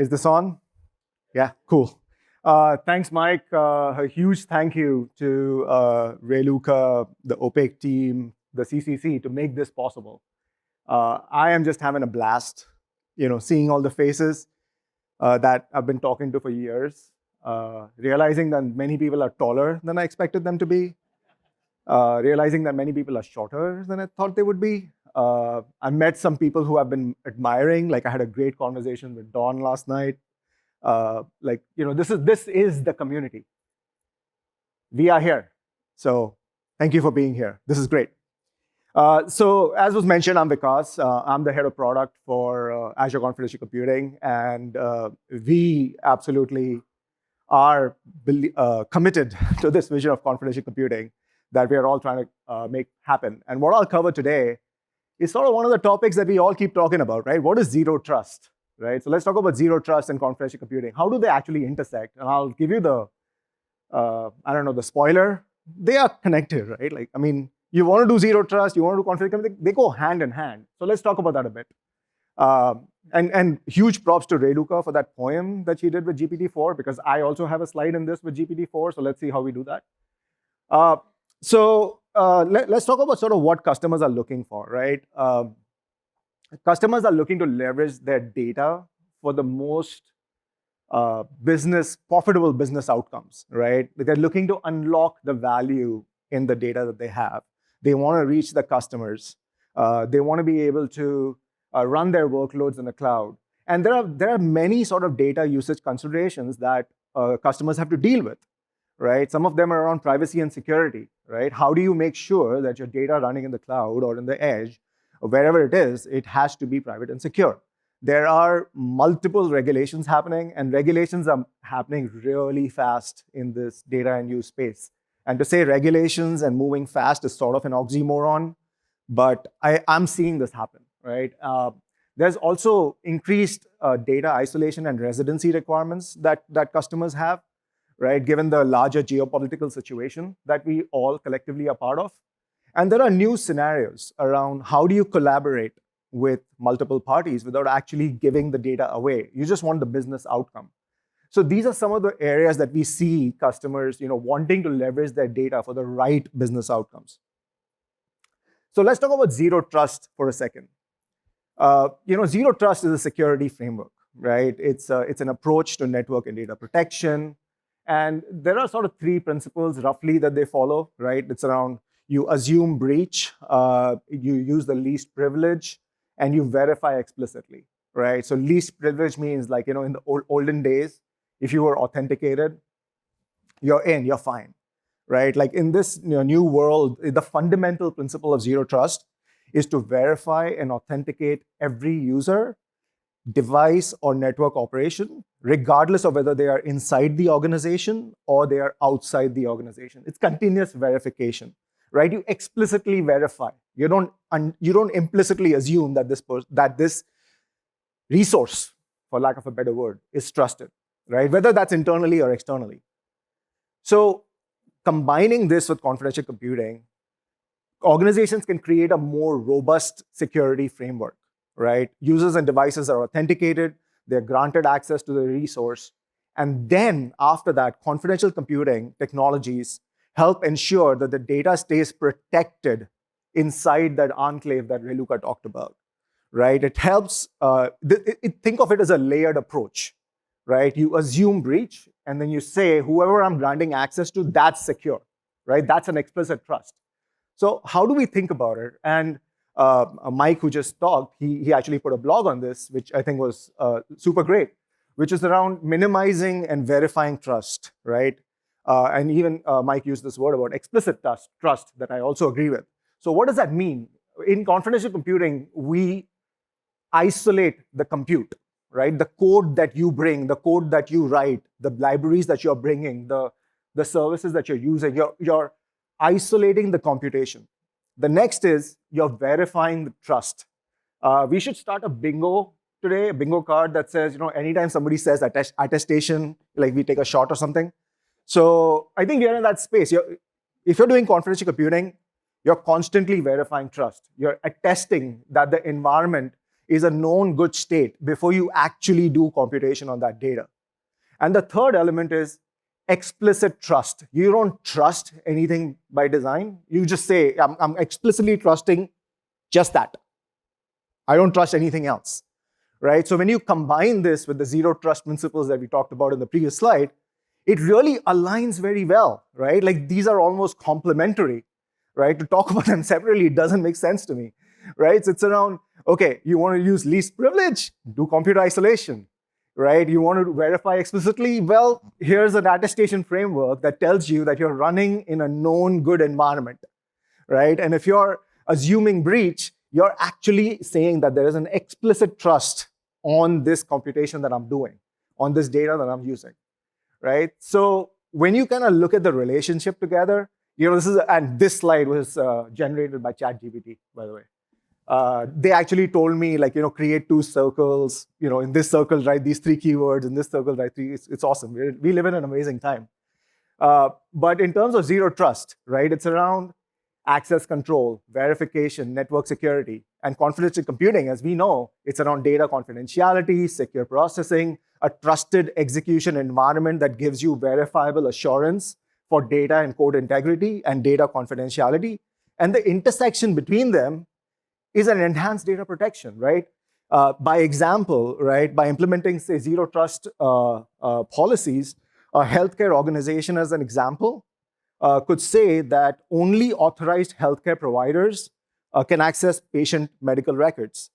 Is this on? Yeah, cool. Thanks, Mike. A huge thank you to Ray Luca, the OPEC team, the CCC to make this possible. I am just having a blast, seeing all the faces that I've been talking to for years, realizing that many people are taller than I expected them to be, realizing that many people are shorter than I thought they would be. I met some people who I've been admiring. Like I had a great conversation with Dawn last night. This is the community. We are here. So thank you for being here. This is great. So as was mentioned, I'm Vikas. I'm the head of product for Azure Confidential Computing. And we absolutely are committed to this vision of confidential computing that we are all trying to make happen. And what I'll cover today is sort of one of the topics that we all keep talking about, right? What is zero trust, right? So let's talk about zero trust and confidential computing. How do they actually intersect? And I'll give you the, the spoiler. They are connected, right? Like, I mean, you want to do zero trust, you want to do confidential computing, they go hand in hand. So let's talk about that a bit. And huge props to Ray Luca for that poem that she did with GPT-4, because I also have a slide in this with GPT-4, so let's see how we do that. Let's talk about sort of what customers are looking for, right? Customers are looking to leverage their data for the most profitable business outcomes, right? They're looking to unlock the value in the data that they have. They want to reach the customers. They want to be able to run their workloads in the cloud. And there are many sort of data usage considerations that customers have to deal with, right? Some of them are around privacy and security, right? How do you make sure that your data running in the cloud or in the edge, or wherever it is, it has to be private and secure? There are multiple regulations happening, and regulations are happening really fast in this data and use space. And to say regulations and moving fast is sort of an oxymoron, but I'm seeing this happen, right? There's also increased data isolation and residency requirements that customers have, right? Given the larger geopolitical situation that we all collectively are part of. And there are new scenarios around how do you collaborate with multiple parties without actually giving the data away. You just want the business outcome. So these are some of the areas that we see customers wanting to leverage their data for the right business outcomes. So let's talk about zero trust for a second. Zero trust is a security framework, right? It's an approach to network and data protection. And there are sort of three principles roughly that they follow, right? It's around you assume breach, you use the least privilege, and you verify explicitly, right? So least privilege means like, in the olden days, if you were authenticated, you're fine, right? Like in this new world, the fundamental principle of zero trust is to verify and authenticate every user, device, or network operation, regardless of whether they are inside the organization or they are outside the organization. It's continuous verification, right? You explicitly verify. You don't implicitly assume that this resource, for lack of a better word, is trusted, right? Whether that's internally or externally. So combining this with confidential computing, organizations can create a more robust security framework, right? Users and devices are authenticated, they're granted access to the resource, and then after that, confidential computing technologies help ensure that the data stays protected inside that enclave that Ray Luca talked about, right? It helps, think of it as a layered approach, right? You assume breach, and then you say, whoever I'm granting access to, that's secure, right? That's an explicit trust. So how do we think about it? And Mike, who just talked, he actually put a blog on this, which I think was super great, which is around minimizing and verifying trust, right? And even Mike used this word about explicit trust that I also agree with. So what does that mean? In confidential computing, we isolate the compute, right? The code that you bring, the code that you write, the libraries that you're bringing, the services that you're using, you're isolating the computation. The next is you're verifying the trust. We should start a bingo today, a bingo card that says, anytime somebody says attestation, like we take a shot or something. So I think you're in that space. If you're doing confidential computing, you're constantly verifying trust. You're attesting that the environment is a known good state before you actually do computation on that data. And the third element is explicit trust. You don't trust anything by design. You just say, I'm explicitly trusting just that. I don't trust anything else, right? So when you combine this with the zero trust principles that we talked about in the previous slide, it really aligns very well, right? Like these are almost complementary, right? To talk about them separately, it doesn't make sense to me, right? So it's around, okay, you want to use least privilege, do computer isolation, right? You want to verify explicitly, well, here's an attestation framework that tells you that you're running in a known good environment, right? And if you're assuming breach, you're actually saying that there is an explicit trust on this computation that I'm doing, on this data that I'm using, right? So when you kind of look at the relationship together, and this slide was generated by ChatGPT, by the way. They actually told me, like, create 2 circles, in this circle, write these 3 keywords, in this circle, write 3. It's awesome. We live in an amazing time. But in terms of zero trust, right, it's around access control, verification, network security, and confidential computing. As we know, it's around data confidentiality, secure processing, a trusted execution environment that gives you verifiable assurance for data and code integrity and data confidentiality. And the intersection between them is an enhanced data protection, right? By example, right, by implementing, say, zero trust policies, a healthcare organization, as an example, could say that only authorized healthcare providers can access patient medical records.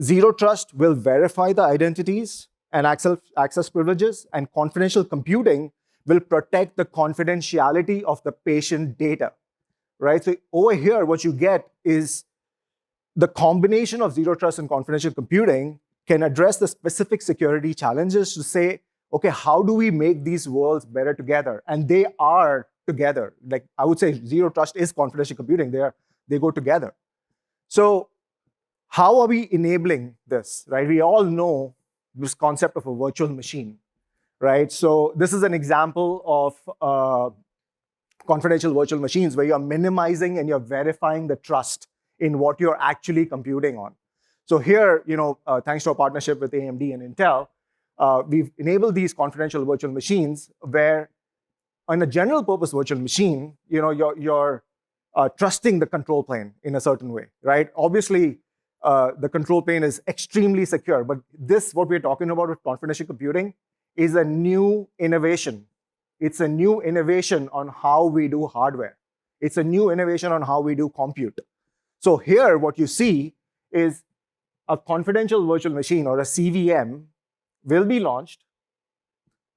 Zero trust will verify the identities and access privileges, and confidential computing will protect the confidentiality of the patient data, right? So over here, what you get is the combination of zero trust and confidential computing can address the specific security challenges to say, okay, how do we make these worlds better together? And they are together. Like, I would say zero trust is confidential computing. They go together. So how are we enabling this, right? We all know this concept of a virtual machine, right? So this is an example of confidential virtual machines where you're minimizing and you're verifying the trust in what you're actually computing on. So here, thanks to our partnership with AMD and Intel, we've enabled these confidential virtual machines where, on a general purpose virtual machine, you're trusting the control plane in a certain way, right? Obviously, the control plane is extremely secure, but what we're talking about with confidential computing is a new innovation. It's a new innovation on how we do hardware. It's a new innovation on how we do compute. So here, what you see is a confidential virtual machine, or a CVM, will be launched.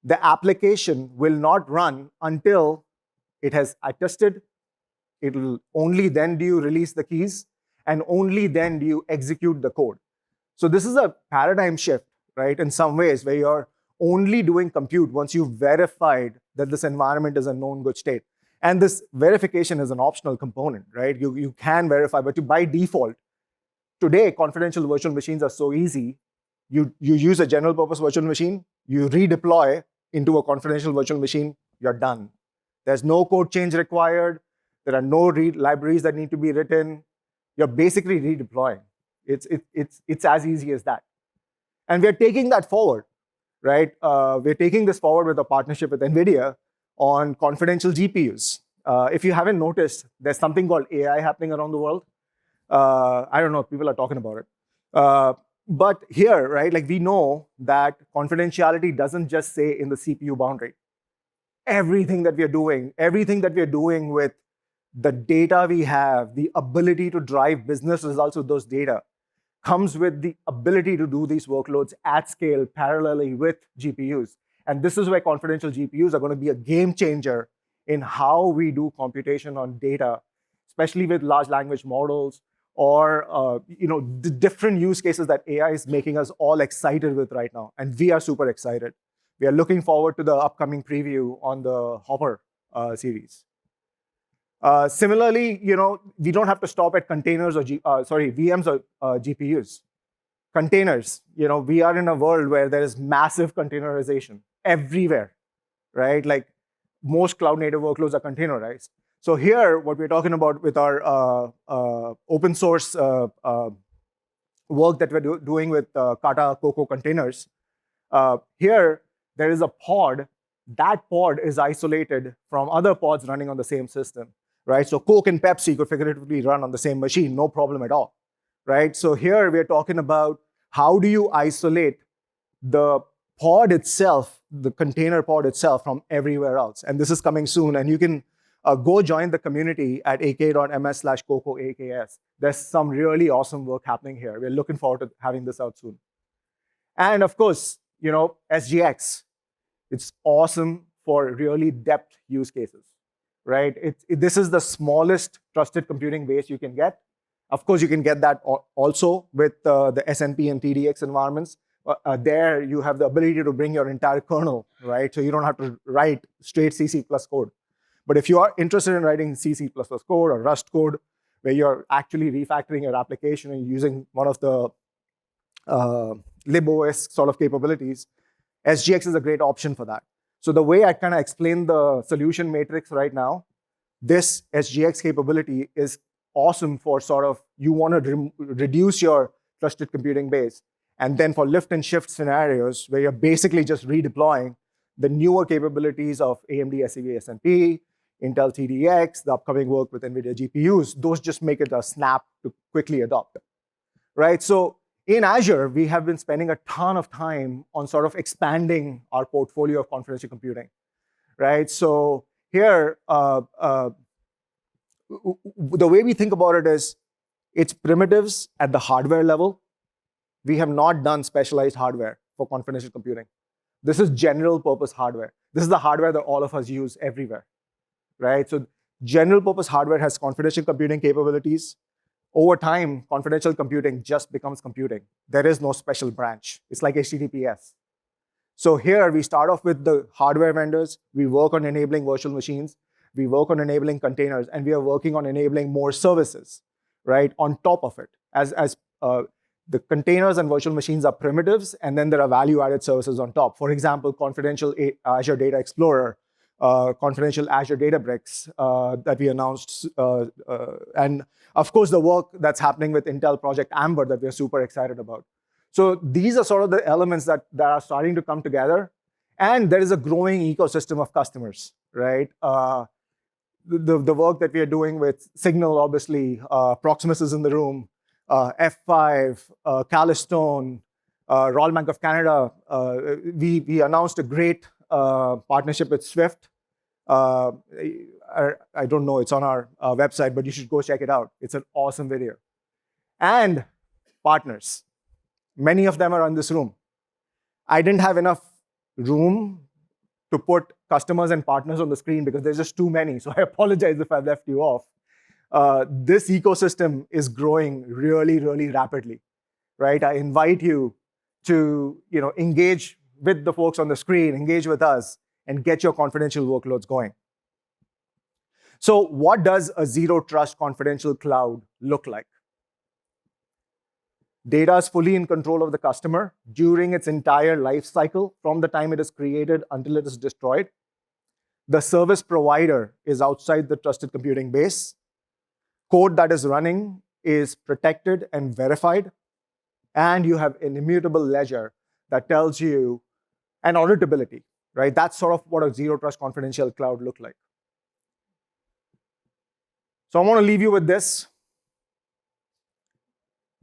The application will not run until it has attested. It'll only then do you release the keys, and only then do you execute the code. So this is a paradigm shift, right, in some ways, where you're only doing compute once you've verified that this environment is a known good state. And this verification is an optional component, right? You can verify, but by default, today, confidential virtual machines are so easy. You use a general purpose virtual machine, you redeploy into a confidential virtual machine, you're done. There's no code change required. There are no libraries that need to be written. You're basically redeploying. It's as easy as that. And we're taking that forward, right? We're taking this forward with a partnership with NVIDIA on confidential GPUs. If you haven't noticed, there's something called AI happening around the world. I don't know if people are talking about it. But here, right, like, we know that confidentiality doesn't just say in the CPU boundary. Everything that we're doing with the data we have, the ability to drive business results with those data, comes with the ability to do these workloads at scale parallelly with GPUs. And this is where confidential GPUs are going to be a game changer in how we do computation on data, especially with large language models, or the different use cases that AI is making us all excited with right now. And we are super excited. We are looking forward to the upcoming preview on the Hopper series. Similarly, we don't have to stop at containers or VMs or GPUs. Containers, we are in a world where there is massive containerization everywhere, right? Like, most cloud native workloads are containerized. So here, what we're talking about with our open source work that we're doing with Kata Coco containers. Here, there is a pod. That pod is isolated from other pods running on the same system, right? So Coke and Pepsi could figuratively run on the same machine, no problem at all, right? So here we're talking about how do you isolate the pod itself, the container pod itself, from everywhere else. And this is coming soon. And you can go join the community at ak.ms/cocoaks. There's some really awesome work happening here. We're looking forward to having this out soon. And of course, SGX. It's awesome for really depth use cases, right? This is the smallest trusted computing base you can get. Of course, you can get that also with the SNP and TDX environments. There, you have the ability to bring your entire kernel, right? So you don't have to write straight C++ code. But if you are interested in writing C++ code or Rust code, where you're actually refactoring your application and using one of the libOS sort of capabilities, SGX is a great option for that. So the way I kind of explain the solution matrix right now, this SGX capability is awesome for sort of, you want to reduce your trusted computing base. And then for lift and shift scenarios, where you're basically just redeploying the newer capabilities of AMD SEV SNP, Intel TDX, the upcoming work with NVIDIA GPUs, those just make it a snap to quickly adopt, right? So in Azure, we have been spending a ton of time on sort of expanding our portfolio of confidential computing, right? So here, the way we think about it is, it's primitives at the hardware level. We have not done specialized hardware for confidential computing. This is general purpose hardware. This is the hardware that all of us use everywhere, right? So general purpose hardware has confidential computing capabilities. Over time, confidential computing just becomes computing. There is no special branch. It's like HTTPS. So here we start off with the hardware vendors. We work on enabling virtual machines. We work on enabling containers, and we are working on enabling more services, right, on top of it. The containers and virtual machines are primitives, and then there are value-added services on top. For example, confidential Azure Data Explorer, confidential Azure Databricks that we announced, and of course the work that's happening with Intel Project Amber that we're super excited about. So these are sort of the elements that are starting to come together, and there is a growing ecosystem of customers, right? The work that we are doing with Signal, obviously, Proximus is in the room, F5, Calistone, Royal Bank of Canada. We announced a great partnership with Swift. I don't know, it's on our website, but you should go check it out. It's an awesome video. And partners. Many of them are in this room. I didn't have enough room to put customers and partners on the screen because there's just too many. So I apologize if I've left you off. This ecosystem is growing really, really rapidly, right? I invite you to engage with the folks on the screen, engage with us, and get your confidential workloads going. So what does a zero trust confidential cloud look like? Data is fully in control of the customer during its entire life cycle, from the time it is created until it is destroyed. The service provider is outside the trusted computing base. Code that is running is protected and verified. And you have an immutable ledger that tells you an auditability, right? That's sort of what a zero trust confidential cloud look like. So I want to leave you with this.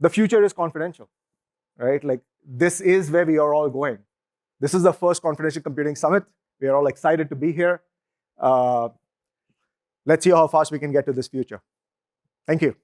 The future is confidential, right? Like, this is where we are all going. This is the first Confidential Computing Summit. We are all excited to be here. Let's see how fast we can get to this future. Thank you.